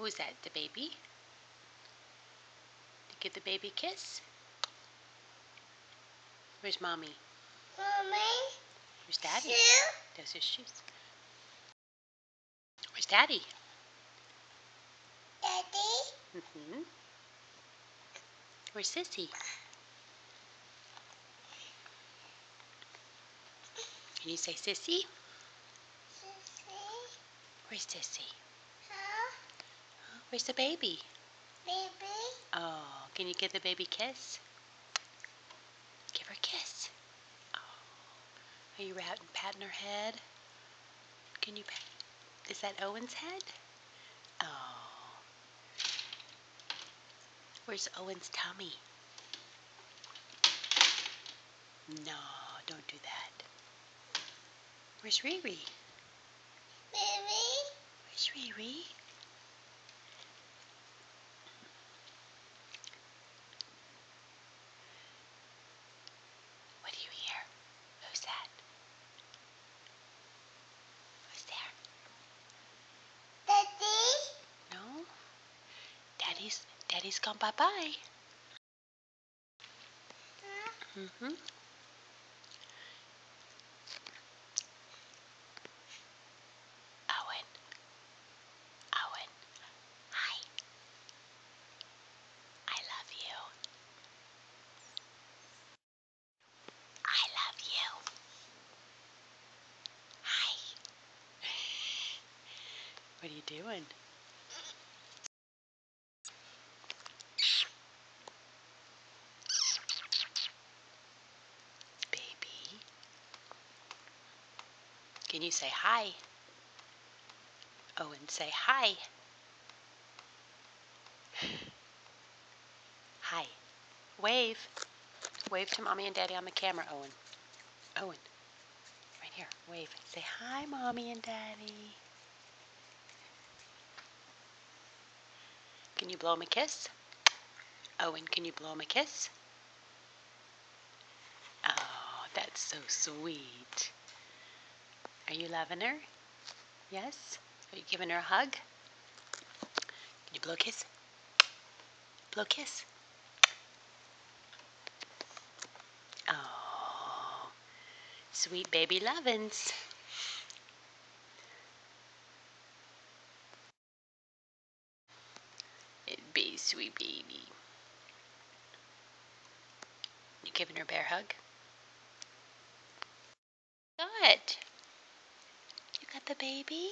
Who's that? The baby? Give the baby a kiss. Where's Mommy? Mommy? Where's Daddy? Shoe? Those are shoes. Where's Daddy? Daddy? Where's Sissy? Can you say Sissy? Sissy? Where's Sissy? Huh? Where's the baby? Baby? Oh, can you give the baby a kiss? Give her a kiss. Oh, are you patting her head? Can you pat? Is that Owen's head? Oh. Where's Owen's tummy? No, don't do that. Where's Riri? Baby? Where's Riri? What do you hear? Who's that? Who's there? Daddy? No? Daddy's gone bye-bye. Huh? Owen. Owen. Hi. I love you. I love you. Hi. What are you doing? Baby. Can you say hi? Owen, say hi. Hi. Wave. Wave to Mommy and Daddy on the camera, Owen. Owen. Right here. Wave. Say hi, Mommy and Daddy. Can you blow him a kiss? Owen, can you blow him a kiss? Oh, that's so sweet. Are you loving her? Yes? Are you giving her a hug? Can you blow a kiss? Blow a kiss. Oh, sweet baby lovin's. It'd be sweet baby. You giving her a bear hug? Good. You got the baby?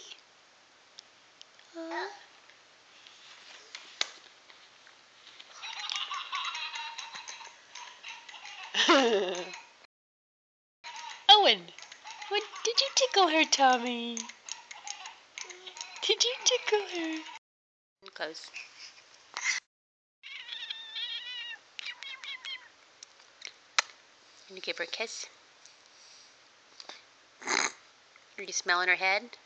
Oh. Owen, what, did you tickle her tummy? Did you tickle her? Close. Can you give her a kiss? Are you smelling her head?